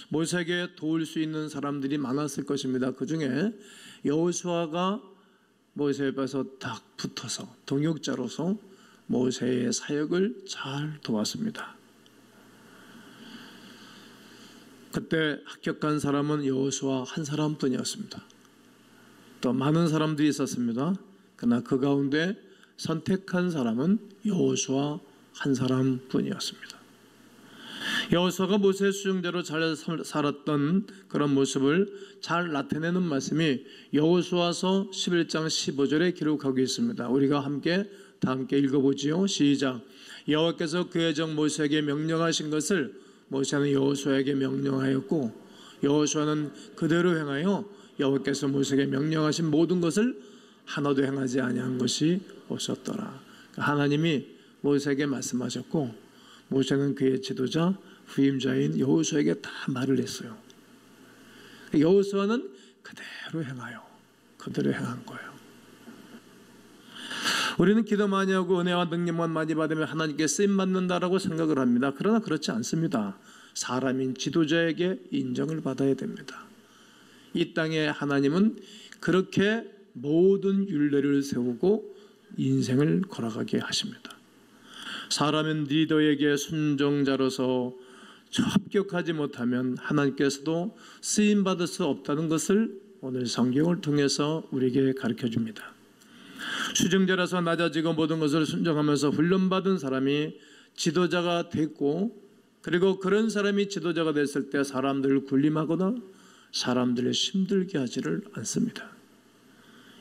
모세에게 도울 수 있는 사람들이 많았을 것입니다. 그 중에 여호수아가 모세 옆에서 딱 붙어서 동역자로서 모세의 사역을 잘 도왔습니다. 그때 합격한 사람은 여호수아 한 사람뿐이었습니다. 또 많은 사람들이 있었습니다. 그러나 그 가운데 선택한 사람은 여호수아 한 사람뿐이었습니다. 여호수아가 모세의 수종자로 잘 살았던 그런 모습을 잘 나타내는 말씀이 여호수아서 11장 15절에 기록하고 있습니다. 우리가 다 함께 읽어보지요. 시작. 여호와께서 그의 종 모세에게 명령하신 것을 모세는 여호수아에게 명령하였고 여호수아는 그대로 행하여 여호와께서 모세에게 명령하신 모든 것을 하나도 행하지 아니한 것이 없었더라. 하나님이 모세에게 말씀하셨고 모세는 그의 지도자 후임자인 여호수아에게 다 말을 했어요. 여호수아는 그대로 행한 거예요. 우리는 기도 많이 하고 은혜와 능력만 많이 받으면 하나님께 쓰임 받는다라고 생각을 합니다. 그러나 그렇지 않습니다. 사람인 지도자에게 인정을 받아야 됩니다. 이 땅에 하나님은 그렇게 모든 율례를 세우고 인생을 걸어가게 하십니다. 사람은 리더에게 순종자로서 합격하지 못하면 하나님께서도 쓰임받을 수 없다는 것을 오늘 성경을 통해서 우리에게 가르쳐줍니다. 수종자라서 낮아지고 모든 것을 순종하면서 훈련받은 사람이 지도자가 됐고 그리고 그런 사람이 지도자가 됐을 때 사람들을 군림하거나 사람들을 힘들게 하지를 않습니다.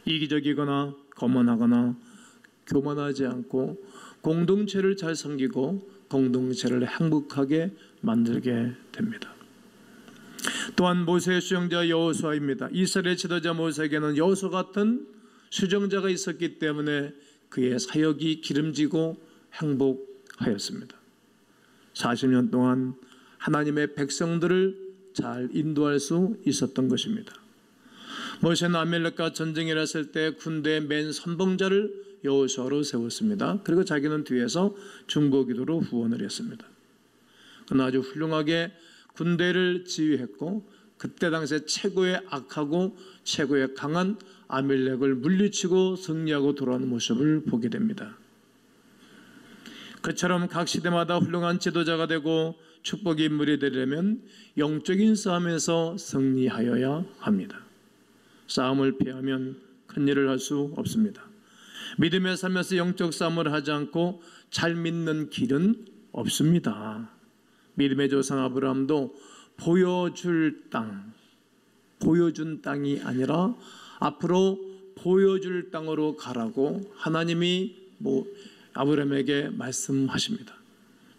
이기적이거나 거만하거나 교만하지 않고 공동체를 잘 섬기고 공동체를 행복하게 만들게 됩니다. 또한 모세의 수종자 여호수아입니다. 이스라엘 지도자 모세에게는 여호수아 같은 수종자가 있었기 때문에 그의 사역이 기름지고 행복하였습니다. 40년 동안 하나님의 백성들을 잘 인도할 수 있었던 것입니다. 모세는 아말렉과 전쟁을 했을 때 군대의 맨 선봉자를 여호수아로 세웠습니다. 그리고 자기는 뒤에서 중보기도로 후원을 했습니다. 그는 아주 훌륭하게 군대를 지휘했고 그때 당시에 최고의 악하고 최고의 강한 아말렉을 물리치고 승리하고 돌아오는 모습을 보게 됩니다. 그처럼 각 시대마다 훌륭한 지도자가 되고 축복의 인물이 되려면 영적인 싸움에서 승리하여야 합니다. 싸움을 피하면 큰일을 할 수 없습니다. 믿음의 삶에서 영적 싸움을 하지 않고 잘 믿는 길은 없습니다. 믿음의 조상 아브라함도 보여준 땅이 아니라 앞으로 보여줄 땅으로 가라고 하나님이 아브라함에게 말씀하십니다.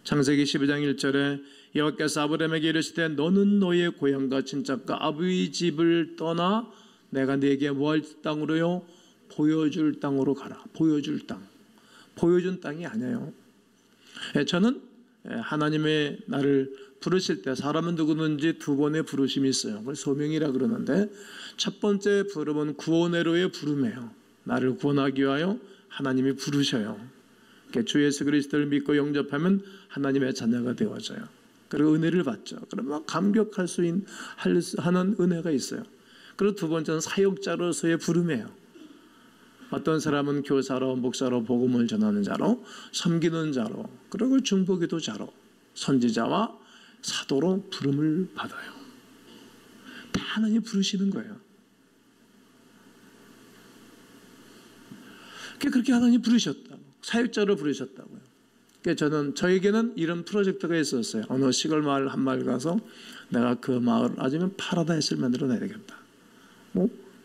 창세기 12장 1절에 여호와께서 아브라함에게 이르시되 너는 너의 고향과 친척과 아버지 집을 떠나 내가 네게 뭐할 땅으로요? 보여줄 땅으로 가라. 보여줄 땅. 보여준 땅이 아니에요. 저는 하나님의 나를 부르실 때 사람은 누구든지 두 번의 부르심이 있어요. 그걸 소명이라 그러는데 첫 번째 부름은 구원으로의 부름이에요. 나를 구원하기 위하여 하나님이 부르셔요. 주 예수 그리스도를 믿고 영접하면 하나님의 자녀가 되어져요. 그리고 은혜를 받죠. 그러면 감격할 수 하는 은혜가 있어요. 그리고 두 번째는 사역자로서의 부름이에요. 어떤 사람은 교사로, 목사로, 복음을 전하는 자로, 섬기는 자로, 그리고 중보기도자로, 선지자와 사도로 부름을 받아요. 다 하나님 부르시는 거예요. 그렇게 하나님 부르셨다고, 사역자로 부르셨다고요. 저에게는 이런 프로젝트가 있었어요. 어느 시골 마을 한 마을 가서 내가 그 마을 아니면 파라다이스를 만들어내야 되겠다.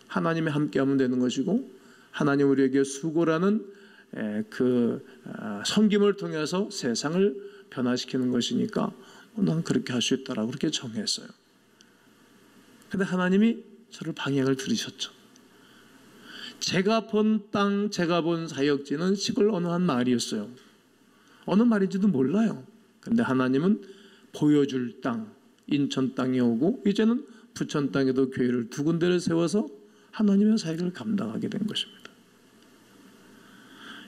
하나님이 함께하면 되는 것이고 하나님 우리에게 수고라는 섬김을 통해서 세상을 변화시키는 것이니까 난 그렇게 할 수 있다라고 그렇게 정했어요. 그런데 하나님이 저를 방향을 들이셨죠. 제가 본 땅, 제가 본 사역지는 시골 어느 한 마을이었어요. 어느 마을인지도 몰라요. 그런데 하나님은 보여줄 땅, 인천 땅에 오고 이제는 부천 땅에도 교회를 두 군데를 세워서 하나님의 사역을 감당하게 된 것입니다.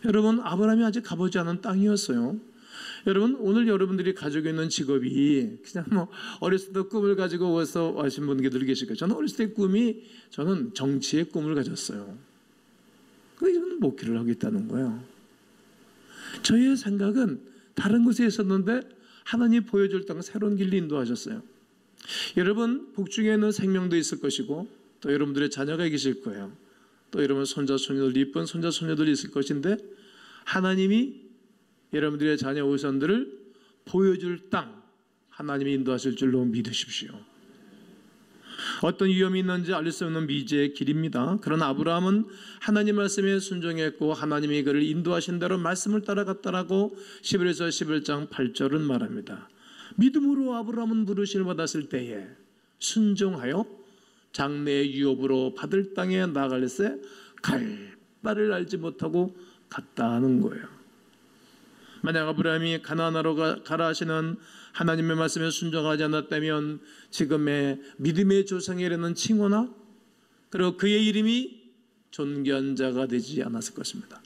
여러분, 아브라함이 아직 가보지 않은 땅이었어요. 여러분, 오늘 여러분들이 가지고 있는 직업이 그냥 뭐 어렸을 때 꿈을 가지고 와서 하신 분들이 계실 거예요. 저는 어렸을 때 꿈이, 저는 정치의 꿈을 가졌어요. 이건 목회를 하고 있다는 거예요. 저의 생각은 다른 곳에 있었는데 하나님 보여줄 땅 새로운 길로 인도하셨어요. 여러분, 복중에는 생명도 있을 것이고 또 여러분들의 자녀가 계실 거예요. 또 여러분 손자 손녀들, 이쁜 손자 손녀들이 있을 것인데 하나님이 여러분들의 자녀 후손들을 보여줄 땅, 하나님이 인도하실 줄로 믿으십시오. 어떤 위험이 있는지 알 수 없는 미지의 길입니다. 그러나 아브라함은 하나님 말씀에 순종했고 하나님이 그를 인도하신 대로 말씀을 따라갔다라고 히브리서 11장 8절은 말합니다. 믿음으로 아브라함은 부르심을 받았을 때에 순종하여 장래의 유업으로 받을 땅에 나갈새 갈 바를 알지 못하고 갔다는 거예요. 만약 아브라함이 가나안으로 가라 하시는 하나님의 말씀에 순종하지 않았다면 지금의 믿음의 조상이라는 칭호나 그리고 그의 이름이 존귀한 자가 되지 않았을 것입니다.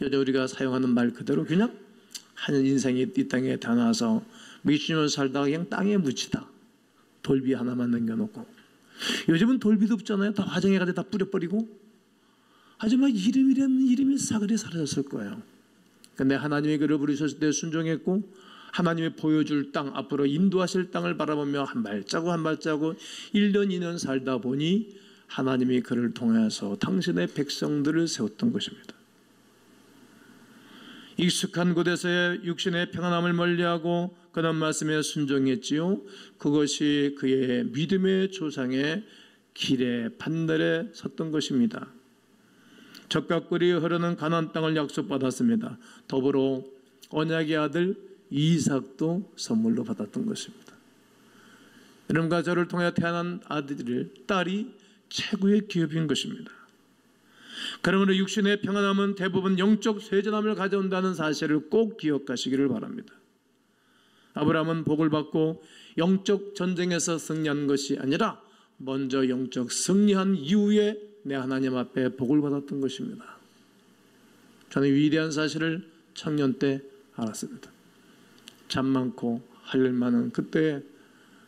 요즘 우리가 사용하는 말 그대로 그냥 한 인생이 이 땅에 태어나서 몇십 년 살다가 그냥 땅에 묻히다, 돌비 하나만 남겨놓고, 요즘은 돌비도 없잖아요. 다 화장해가지고 다 뿌려버리고. 하지만 이름이라는 이름이 사그리 사라졌을 거예요. 근데 하나님이 그를 부르셨을 때 순종했고 하나님이 보여줄 땅, 앞으로 인도하실 땅을 바라보며 한 발자국 한 발자국 1년 2년 살다 보니 하나님이 그를 통해서 당신의 백성들을 세웠던 것입니다. 익숙한 곳에서의 육신의 평안함을 멀리하고 그런 말씀에 순종했지요. 그것이 그의 믿음의 조상의 길에 반달에 섰던 것입니다. 젖과 꿀이 흐르는 가나안 땅을 약속받았습니다. 더불어 언약의 아들 이삭도 선물로 받았던 것입니다. 여러분과 저를 통해 태어난 딸이 최고의 기업인 것입니다. 그러므로 육신의 평안함은 대부분 영적 쇠전함을 가져온다는 사실을 꼭 기억하시기를 바랍니다. 아브라함은 복을 받고 영적 전쟁에서 승리한 것이 아니라 먼저 영적 승리한 이후에 내 하나님 앞에 복을 받았던 것입니다. 저는 위대한 사실을 청년 때 알았습니다. 잠 많고 할 일 많은 그때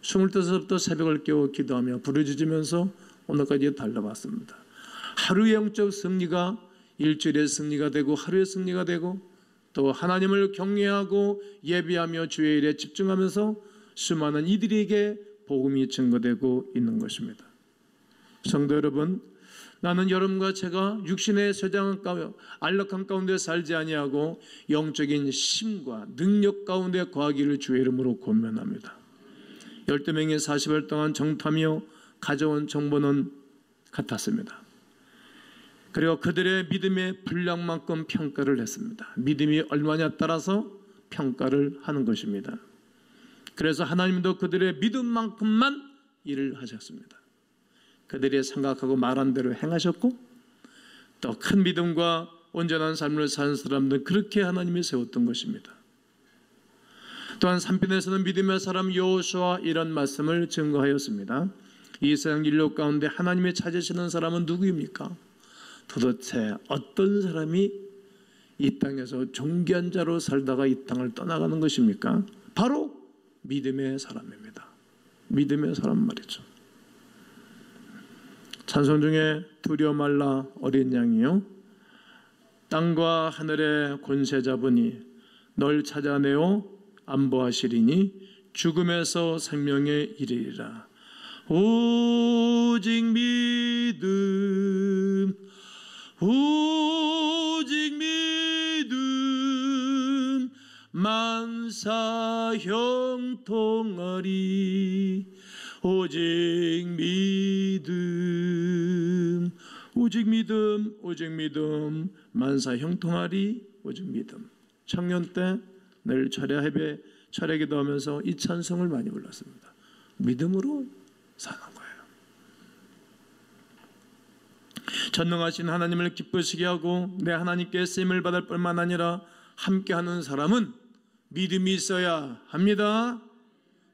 25살부터 새벽을 깨워 기도하며 부르짖으면서 오늘까지 달려봤습니다. 하루의 영적 승리가 일주일의 승리가 되고 하루의 승리가 되고 또 하나님을 경외하고 예비하며 주의 일에 집중하면서 수많은 이들에게 복음이 증거되고 있는 것입니다. 성도 여러분, 나는 여러분과 제가 육신의 쇠장한 가운데 안락한 가운데 살지 아니하고 영적인 힘과 능력 가운데 거하기를 주의 이름으로 권면합니다. 12명이 40일 동안 정탐하며 가져온 정보는 같았습니다. 그리고 그들의 믿음의 분량만큼 평가를 했습니다. 믿음이 얼마냐에 따라서 평가를 하는 것입니다. 그래서 하나님도 그들의 믿음만큼만 일을 하셨습니다. 그들이 생각하고 말한 대로 행하셨고 또 큰 믿음과 온전한 삶을 사는 사람들 그렇게 하나님이 세웠던 것입니다. 또한 산편에서는 믿음의 사람 여호수아 이런 말씀을 증거하였습니다. 이 세상 인류 가운데 하나님이 찾으시는 사람은 누구입니까? 도대체 어떤 사람이 이 땅에서 존귀한 자로 살다가 이 땅을 떠나가는 것입니까? 바로 믿음의 사람입니다. 믿음의 사람 말이죠. 찬송 중에 두려워 말라 어린 양이요 땅과 하늘의 권세 잡으니 널 찾아내어 안보하시리니 죽음에서 생명에 이르리라. 오직 믿음 오직 믿음 만사 형통하리. 오직 믿음 오직 믿음 오직 믿음 만사 형통하리. 오직 믿음. 청년 때 늘 철야 기도하면서 이 찬송을 많이 불렀습니다. 믿음으로 사는 거예요. 전능하신 하나님을 기쁘시게 하고 내 하나님께 쓰임을 받을 뿐만 아니라 함께하는 사람은 믿음이 있어야 합니다.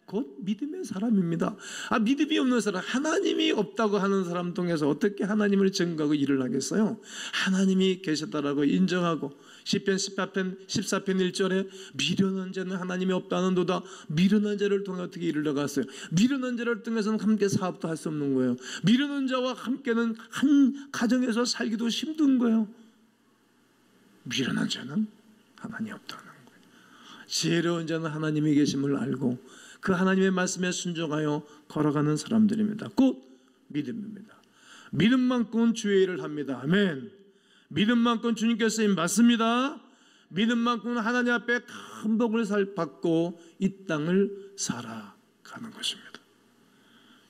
곧 믿음의 사람입니다. 믿음이 없는 사람, 하나님이 없다고 하는 사람 통해서 어떻게 하나님을 증거하고 일을 하겠어요? 하나님이 계셨다라고 인정하고 시편 14편 1절에 미련한 자는 하나님이 없다는도다. 미련한 자를 통해 어떻게 일을 나갔어요? 미련한 자를 통해서는 함께 사업도 할 수 없는 거예요. 미련한 자와 함께는 한 가정에서 살기도 힘든 거예요. 미련한 자는 하나님이 없다는 거예요. 지혜로운 자는 하나님이 계심을 알고 그 하나님의 말씀에 순종하여 걸어가는 사람들입니다. 곧 믿음입니다. 믿음만큼은 주의 일을 합니다. 아멘. 믿음만큼 주님께 쓰임 받습니다. 믿음만큼은 하나님 앞에 큰 복을 받고 이 땅을 살아가는 것입니다.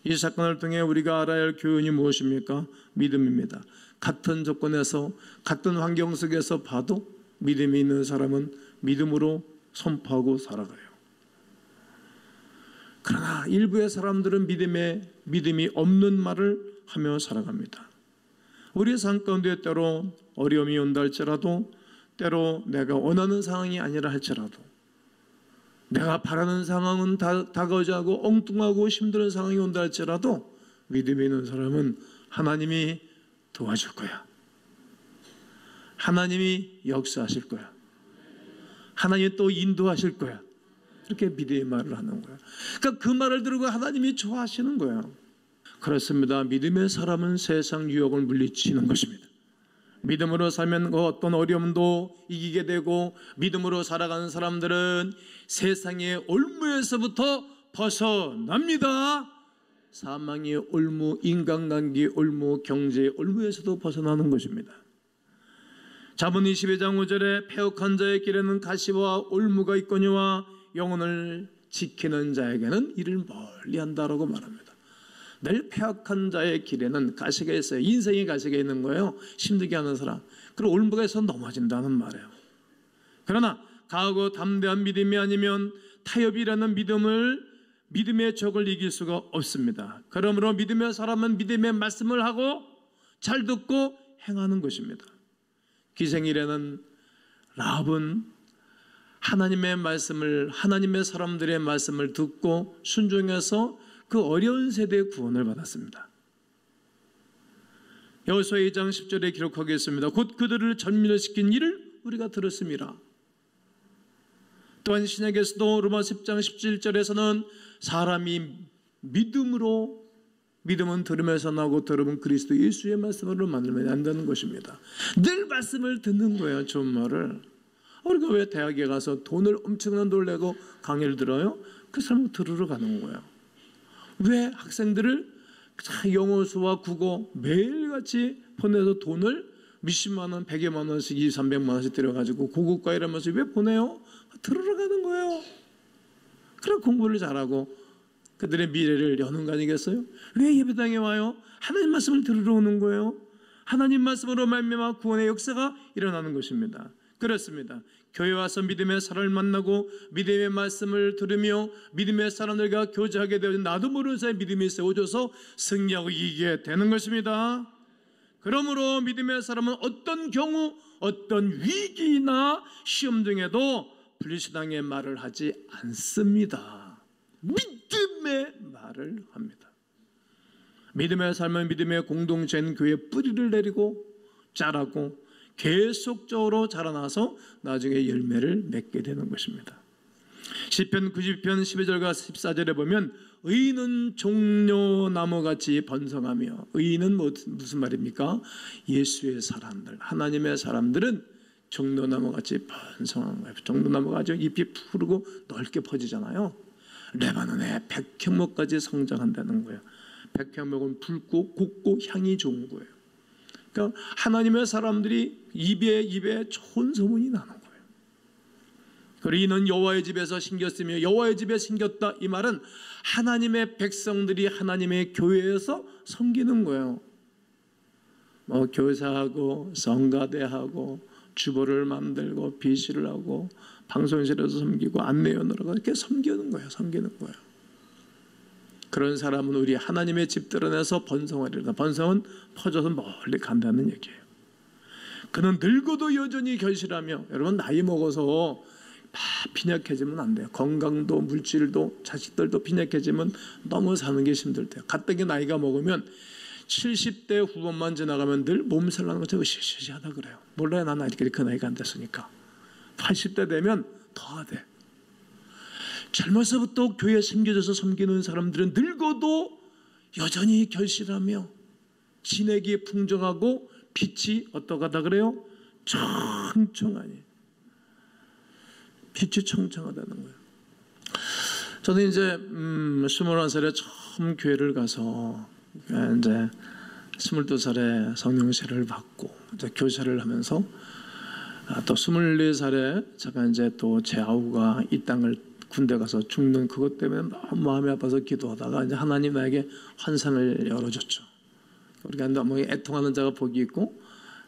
이 사건을 통해 우리가 알아야 할 교훈이 무엇입니까? 믿음입니다. 같은 조건에서 같은 환경 속에서 봐도 믿음이 있는 사람은 믿음으로 선포하고 살아가요. 그러나 일부의 사람들은 믿음이 없는 말을 하며 살아갑니다. 우리의 삶 가운데 때로 어려움이 온다 할지라도, 때로 내가 원하는 상황이 아니라 할지라도, 내가 바라는 상황은 다가오지 않고 엉뚱하고 힘든 상황이 온다 할지라도 믿음이 있는 사람은 하나님이 도와줄 거야. 하나님이 역사하실 거야. 하나님이 또 인도하실 거야. 이렇게 믿음의 말을 하는 거예요. 그러니까 그 말을 들고 하나님이 좋아하시는 거예요. 그렇습니다. 믿음의 사람은 세상 유혹을 물리치는 것입니다. 믿음으로 살면 그 어떤 어려움도 이기게 되고, 믿음으로 살아가는 사람들은 세상의 올무에서부터 벗어납니다. 사망의 올무, 인간관계의 올무, 경제의 올무에서도 벗어나는 것입니다. 잠언 22장 5절에 패역한 자의 길에는 가시와 올무가 있거니와 영혼을 지키는 자에게는 이를 멀리한다라고 말합니다. 늘 패역한 자의 길에는 가시가 있어요. 인생의 가시가 있는 거예요. 힘들게 하는 사람. 그리고 올무가 있어서 넘어진다는 말이에요. 그러나 강하고 담대한 믿음이 아니면 타협이라는 믿음의 적을 이길 수가 없습니다. 그러므로 믿음의 사람은 믿음의 말씀을 하고 잘 듣고 행하는 것입니다. 기생이라는 라합은 하나님의 말씀을, 하나님의 사람들의 말씀을 듣고 순종해서 그 어려운 세대의 구원을 받았습니다. 여호수아 2장 10절에 기록하겠습니다. 곧 그들을 전멸시킨 일을 우리가 들었습니다. 또한 신약에서도 로마 10장 17절에서는 사람이 믿음은 들으면서 나고 들으면 그리스도 예수의 말씀으로 만들면 안 되는 것입니다. 늘 말씀을 듣는 거예요. 좋은 말을. 우리가 왜 대학에 가서 돈을 엄청난 돈을 내고 강의를 들어요? 그 사람을 들으러 가는 거예요. 왜 학생들을 영어, 수학, 국어 매일같이 보내서 돈을 몇십만 원, 100여만 원씩, 200~300만 원씩 들여가지고 고급과 이러면서 왜 보내요? 들으러 가는 거예요. 그럼 공부를 잘하고 그들의 미래를 여는 거 아니겠어요? 왜 예배당에 와요? 하나님 말씀을 들으러 오는 거예요. 하나님 말씀으로 말미암아 구원의 역사가 일어나는 것입니다. 그렇습니다. 교회 와서 믿음의 사람을 만나고 믿음의 말씀을 들으며 믿음의 사람들과 교제하게 되면 나도 모르는 사이에 믿음이 세워져서 승리하고 이기게 되는 것입니다. 그러므로 믿음의 사람은 어떤 경우, 어떤 위기나 시험 등에도 불신앙의 말을 하지 않습니다. 믿음의 말을 합니다. 믿음의 삶은 믿음의 공동체인 교회에 뿌리를 내리고 자라고 계속적으로 자라나서 나중에 열매를 맺게 되는 것입니다. 시편 90편 12절과 14절에 보면 의인은 종려나무같이 번성하며, 의인은 무슨 말입니까? 예수의 사람들, 하나님의 사람들은 종려나무같이 번성한 거예요. 종려나무가 아주 잎이 푸르고 넓게 퍼지잖아요. 레바논에 백향목까지 성장한다는 거예요. 백향목은 붉고 곱고 향이 좋은 거예요. 그러니까 하나님의 사람들이 입에 좋은 소문이 나는 거예요. 그리고 이는 여호와의 집에서 심겼으며 여호와의 집에 심겼다, 이 말은 하나님의 백성들이 하나님의 교회에서 섬기는 거예요. 교사하고 성가대하고 주보를 만들고 비시를 하고 방송실에서 섬기고 안내원으로 이렇게 섬기는 거예요. 그런 사람은 우리 하나님의 집 드러내서 번성하리라. 번성은 퍼져서 멀리 간다는 얘기예요. 그는 늙어도 여전히 결실하며, 여러분 나이 먹어서 막 빈약해지면 안 돼요. 건강도 물질도 자식들도 빈약해지면 너무 사는 게 힘들대요. 가뜩이 나이가 먹으면 70대 후반만 지나가면 늘 몸살 나는 것처럼 으시시하다 그래요. 몰라요. 난 아직까지 그 나이가 안 됐으니까. 80대 되면 더 돼. 젊어서부터 교회에 섬겨져서 섬기는 사람들은 늙어도 여전히 결실하며 진액이 풍성하고 빛이 어떠하다 그래요? 청청하니. 빛이 청청하다는 거예요. 저는 이제 21살에 처음 교회를 가서 이제 22살에 성령세를 받고 이제 교세를 하면서 또 24살에 제가 이제 또 제 아우가 이 땅을 군대 가서 죽는 그것 때문에 너무 마음이 아파서 기도하다가 이제 하나님 나에게 환상을 열어줬죠. 우리가 너무 애통하는 자가 복이 있고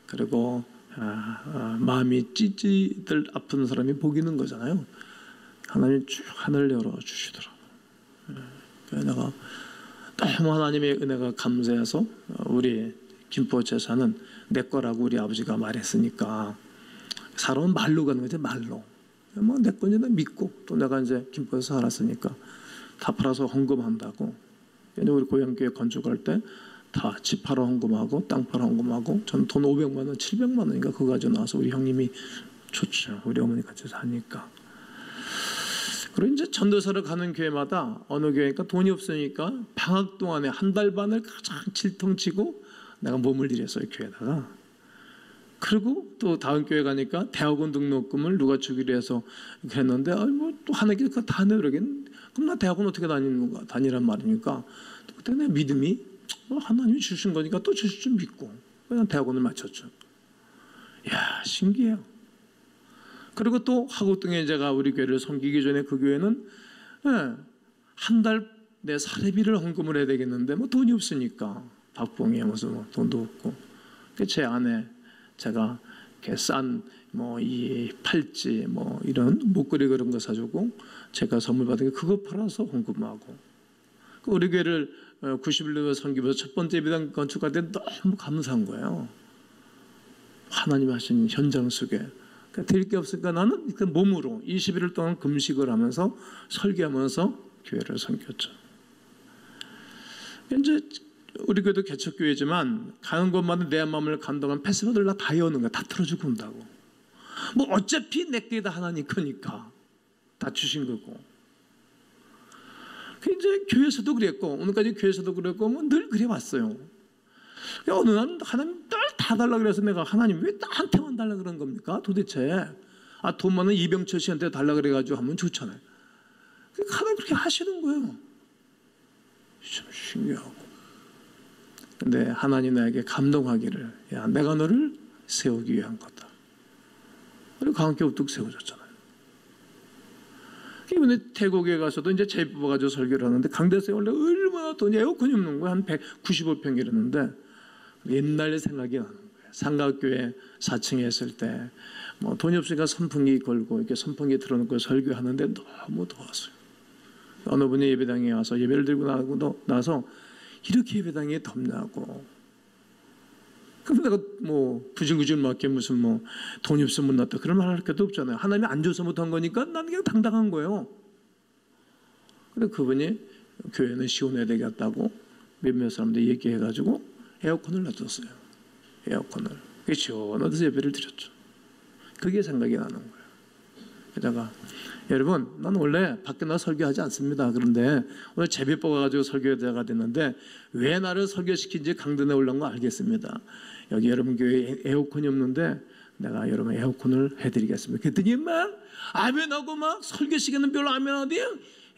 그리고 마음이 찌찌들 아픈 사람이 복이 있는 거잖아요. 하나님이 쭉 하늘을 열어주시더라고요. 그래서 내가 너무 하나님의 은혜가 감사해서 우리 김포 제사는 내 거라고 우리 아버지가 말했으니까 사람은 말로 가는 거지 말로. 뭐 내 건지 믿고 또 내가 이제 김포에서 살았으니까 다 팔아서 헌금한다고. 우리 고향교회 건축할 때 다 집 팔아 헌금하고 땅 팔아 헌금하고 전 돈 500만 원, 700만 원인가 그거 가지고 나와서 우리 형님이 좋죠. 우리 어머니 같이 사니까. 그리고 이제 전도사를 가는 교회마다 어느 교회니까 돈이 없으니까 방학 동안에 한 달 반을 가장 질통치고 내가 몸을 들였어요. 교회에다가. 그리고 또 다음 교회 가니까 대학원 등록금을 누가 주기로 해서 했는데 뭐 또 하나님께 그거 다 내려긴 그럼 나 대학원 어떻게 다니란 말이니까 그때 내 믿음이 하나님이 주신 거니까 또 주실 줄 믿고 그냥 대학원을 마쳤죠. 이야 신기해요. 그리고 또 하구등에 제가 우리 교회를 섬기기 전에 그 교회는 한 달 내 사례비를 헌금을 해야 되겠는데 뭐 돈이 없으니까 박봉이에 무슨 뭐 돈도 없고 제 아내 제가 싼 뭐 이 팔찌 뭐 이런 목걸이 그런 거 사주고 제가 선물 받은 게 그거 팔아서 헌금하고 우리 교회를 90일로 섬기면서 첫 번째 예배당 건축할 때 너무 감사한 거예요. 하나님 하신 현장 속에 드릴 게 없으니까 나는 몸으로 21일 동안 금식을 하면서 설교하면서 교회를 섬겼죠. 이제 우리 교회도 개척교회지만 가는 곳마다 내 마음을 감동한 패스버들 다 여는 거야. 다 틀어주고 온다고. 뭐 어차피 내 게 다 하나님 거니까 다 주신 거고. 이제 교회에서도 그랬고 오늘까지 교회에서도 그랬고 뭐 늘 그래 왔어요. 어느 날 하나님 다 달라 그래서 내가 하나님 왜 나한테만 달라 그런 겁니까? 도대체 돈 많은 이병철 씨한테 달라 그래가지고 하면 좋잖아요. 하나님 그렇게 하시는 거예요. 참 신기하고. 근데 하나님 나에게 감동하기를 야 내가 너를 세우기 위한 거다. 그리고 강교회 우뚝 세워졌잖아요. 이번에 태국에 가서도 이제 제 뽑아가지고 설교를 하는데 강대서에 원래 얼마나 돈이 에어컨이 없는 거야. 한 195평 이랬는데 옛날 생각이 나는 거예요. 삼각교회 4층에 있을 때 뭐 돈이 없으니까 선풍기 걸고 이렇게 선풍기 틀어놓고 설교하는데 너무 더웠어요. 어느 분이 예배당에 와서 예배를 들고 나서 이렇게 예배당이 덥냐고. 그럼 내가 뭐 구질구질 맞게 무슨 뭐 돈이 없으면 못 났다 그런 말 할 것도 없잖아요. 하나님이 안 줘서 못한 거니까 나는 그냥 당당한 거예요. 근데 그분이 교회는 시원해야 되겠다고 몇몇 사람들 얘기해가지고 에어컨을 놔뒀어요. 에어컨을. 그게 시원해서 예배를 드렸죠. 그게 생각이 나는 거예요. 그러다가 여러분, 나는 원래 밖에 나가 설교하지 않습니다. 그런데 오늘 제비 뽑아가지고 설교자가 됐는데 왜 나를 설교시킨지 강단에 올라온 거 알겠습니다. 여기 여러분 교회에 에어컨이 없는데 내가 여러분 에어컨을 해드리겠습니다. 그랬더니 막 아멘하고 막 설교 시간은 별로 아멘하대.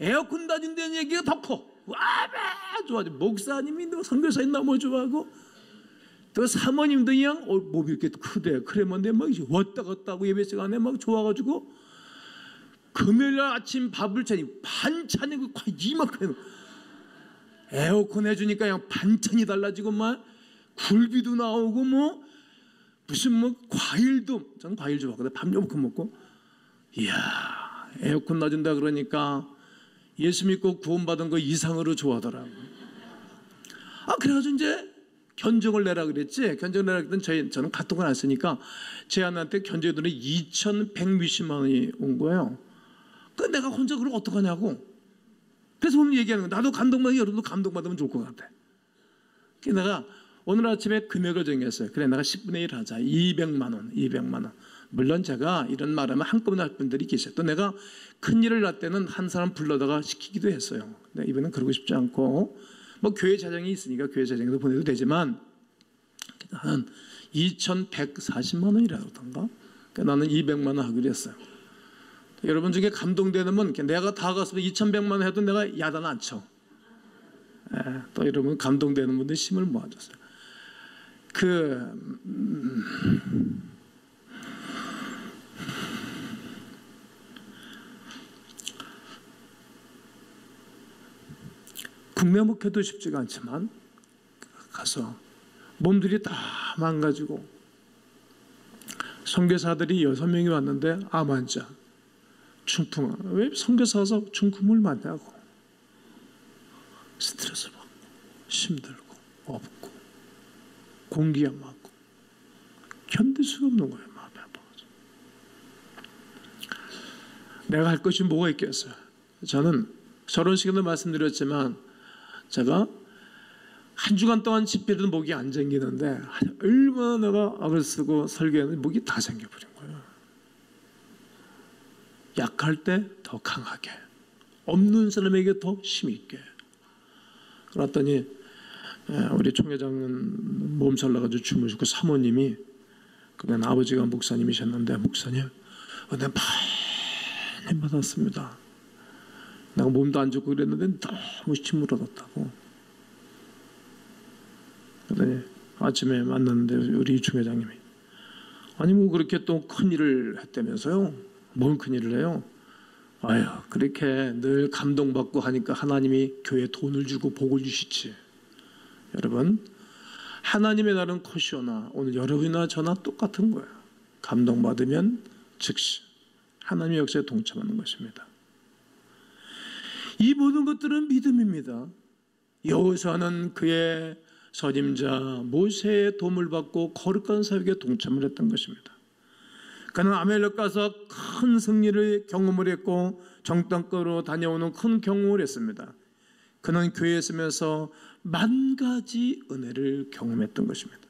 에어컨 다진다는 얘기가 더 커. 아멘 좋아하지. 목사님이 선교사님 너무 좋아하고 또 사모님도 그냥 몸이 이렇게 크대. 그러면 막 왔다 갔다 하고 예배 시간에 막 좋아가지고 금요일 아침 밥을 차니 반찬이 이만큼 에어컨 해주니까 그냥 반찬이 달라지고 막 굴비도 나오고 뭐 무슨 뭐 과일도 저는 과일 좋아하거든요. 밥 요만큼 먹고 이야 에어컨 놔준다 그러니까 예수 믿고 구원받은 거 이상으로 좋아하더라고. 그래가지고 이제 견적을 내라 그랬지. 견적을 내라 그랬더니 저는 카톡을 안 쓰니까 제 아내한테 견적이 들어 2,100몇십만 원이 온 거예요. 그 내가 혼자 그걸 어떡하냐고. 그래서 오늘 얘기하는 거야. 나도 감동받으면 여러분도 감동받으면 좋을 것 같아. 그래서 내가 오늘 아침에 금액을 정했어요. 그래, 내가 10분의 1 하자. 200만 원, 200만 원. 물론 제가 이런 말하면 한꺼번에 할 분들이 계셔요. 또 내가 큰일을 할 때는 한 사람 불러다가 시키기도 했어요. 근데 이번엔 그러고 싶지 않고, 뭐 교회 자정이 있으니까 교회 자정에도 보내도 되지만 나는 2,140만 원이라던가, 그러니까 나는 200만 원 하기로 했어요. 여러분 중에 감동되는 분, 내가 다 가서 2,100만 원 해도 내가 야단 안 쳐. 또 여러분 감동되는 분들 힘을 모아줬어요. 국내 목회도 쉽지가 않지만 가서 몸들이 다 망가지고 선교사들이 6명이 왔는데 암 환자, 중풍. 왜 선교사 와서 중풍을 만나고 스트레스 받고 힘들고 없고 공기 안 맞고 견딜 수가 없는 거예요. 마음이 아파가지고. 내가 할 것이 뭐가 있겠어요. 저는 결혼식에도 말씀드렸지만 제가 한 주간 동안 집회도 목이 안 잠기는데 얼마나 내가 악을 쓰고 설교했는데 목이 다 잠겨버린 거예요. 약할 때 더 강하게, 없는 사람에게 더 힘있게. 그랬더니 우리 총회장은 몸살 나가지고 주무시고 사모님이, 그냥 아버지가 목사님이셨는데, 목사님 은혜 많이 받았습니다. 내가 몸도 안 좋고 그랬는데 너무 힘을 얻었다고. 그랬더니 아침에 만났는데 우리 총회장님이, 아니 뭐 그렇게 또 큰일을 했다면서요? 뭔 큰일을 해요? 아유, 그렇게 늘 감동받고 하니까 하나님이 교회에 돈을 주고 복을 주시지. 여러분, 하나님의 날은 코시오나 오늘 여러분이나 저나 똑같은 거예요. 감동받으면 즉시 하나님의 역사에 동참하는 것입니다. 이 모든 것들은 믿음입니다. 여호수아는 그의 선임자 모세의 도움을 받고 거룩한 사역에 동참을 했던 것입니다. 그는 아말렉 가서 큰 승리를 경험을 했고 정탐꾼으로 다녀오는 큰 경험을 했습니다. 그는 교회에 있으면서 10,000가지 은혜를 경험했던 것입니다.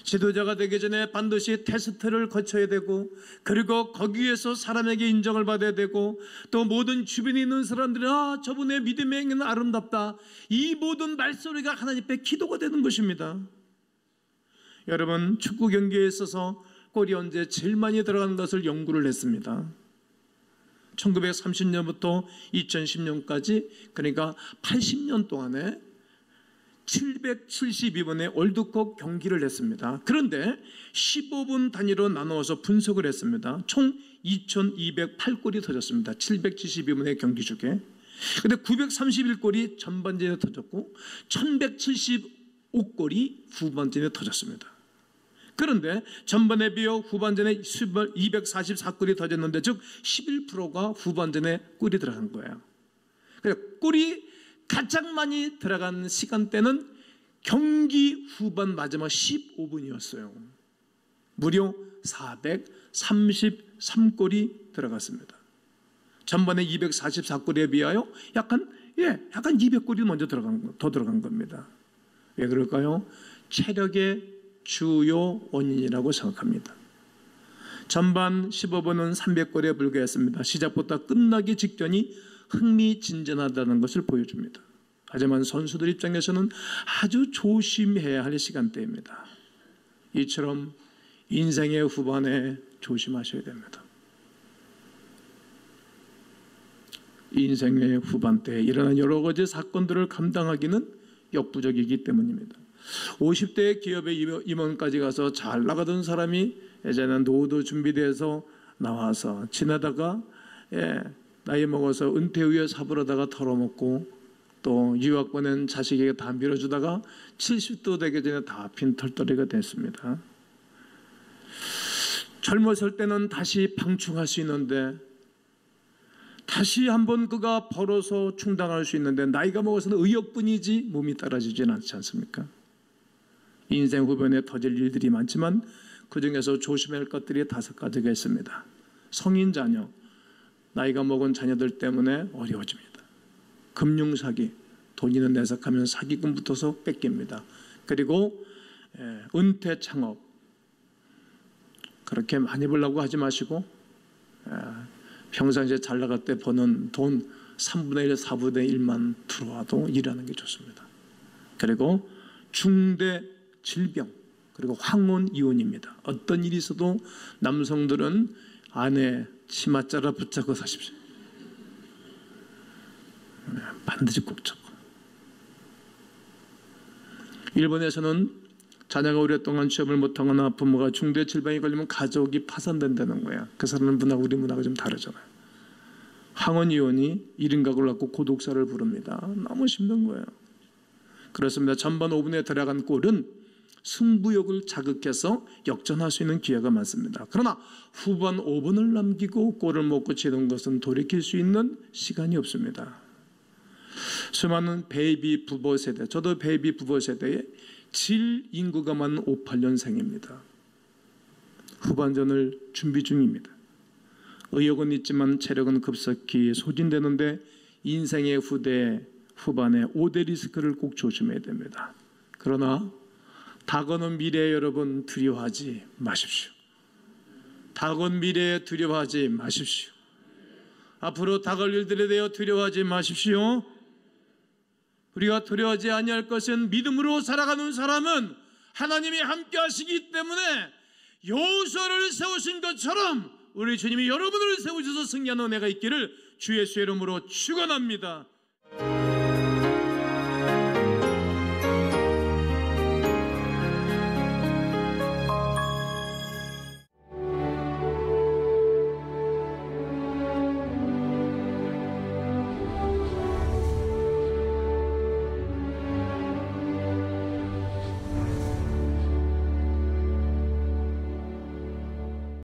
지도자가 되기 전에 반드시 테스트를 거쳐야 되고, 그리고 거기에서 사람에게 인정을 받아야 되고, 또 모든 주변에 있는 사람들이 저분의 믿음의 행위는 아름답다, 이 모든 말소리가 하나님 앞에 기도가 되는 것입니다. 여러분, 축구 경기에 있어서 골이 언제 제일 많이 들어가는 것을 연구를 했습니다. 1930년부터 2010년까지, 그러니까 80년 동안에 772번의 월드컵 경기를 했습니다. 그런데 15분 단위로 나누어서 분석을 했습니다. 총 2,208골이 터졌습니다. 772번의 경기 중에. 근데 931골이 전반전에 터졌고 1,175골이 후반전에 터졌습니다. 그런데 전반에 비해 후반전에 244골이 터졌는데, 즉 11%가 후반전에 골이 들어간 거예요. 골이 가장 많이 들어간 시간대는 경기 후반 마지막 15분이었어요. 무려 433골이 들어갔습니다. 전반에 244골에 비하여 약간 200골이 먼저 더 들어간 겁니다. 왜 그럴까요? 체력의 주요 원인이라고 생각합니다. 전반 15분은 300골에 불과했습니다. 시작부터 끝나기 직전이 흥미진진하다는 것을 보여줍니다. 하지만 선수들 입장에서는 아주 조심해야 할 시간대입니다. 이처럼 인생의 후반에 조심하셔야 됩니다. 인생의 후반대에 일어난 여러 가지 사건들을 감당하기는 역부족이기 때문입니다. 50대 기업의 임원까지 가서 잘 나가던 사람이 이제는 노후도 준비돼서 나와서 지나다가 나이 먹어서 은퇴 후에 사부라다가 털어먹고, 또 유학 보낸 자식에게 다 밀어주다가 70도 되기 전에 다 빈털터리가 됐습니다. 젊었을 때는 다시 방충할 수 있는데, 다시 한번 그가 벌어서 충당할 수 있는데, 나이가 먹어서는 의욕뿐이지 몸이 따라주지는 않지 않습니까? 인생 후반에 터질 일들이 많지만 그중에서 조심해야 할 것들이 5가지가 있습니다. 성인 자녀, 나이가 먹은 자녀들 때문에 어려워집니다. 금융사기, 돈 있는 내색하면 사기꾼 붙어서 뺏깁니다. 그리고 은퇴 창업, 그렇게 많이 벌려고 하지 마시고 평상시에 잘 나갈 때 버는 돈 3분의 1, 4분의 1만 들어와도 일하는 게 좋습니다. 그리고 중대 질병, 그리고 황혼 이혼입니다. 어떤 일이 있어도 남성들은 아내 치맛자락 붙잡고 사십시오. 반드시 꼭 잡고. 일본에서는 자녀가 오랫동안 취업을 못하거나 부모가 중대 질병에 걸리면 가족이 파산된다는 거야. 그 사람 문화가 우리 문화가 좀 다르잖아요. 황혼 이혼이 1인 가구를 갖고 고독사를 부릅니다. 너무 힘든 거예요. 그렇습니다. 전반 5분에 들어간 골은 승부욕을 자극해서 역전할 수 있는 기회가 많습니다. 그러나 후반 5분을 남기고 골을 못 고치는 것은 돌이킬 수 있는 시간이 없습니다. 수많은 베이비 부모 세대, 저도 베이비 부모 세대에 질 인구가 많은 58년생입니다. 후반전을 준비 중입니다. 의욕은 있지만 체력은 급속히 소진되는데 인생의 후반에 5대 리스크를 꼭 조심해야 됩니다. 그러나 다가오는 미래에 여러분 두려워하지 마십시오. 다가오는 미래에 두려워하지 마십시오. 앞으로 다가올 일들에 대해 두려워하지 마십시오. 우리가 두려워하지 아니할 것은 믿음으로 살아가는 사람은 하나님이 함께 하시기 때문에 여호수아를 세우신 것처럼 우리 주님이 여러분을 세우셔서 승리하는 은혜가 있기를 주 예수의 이름으로 축원합니다.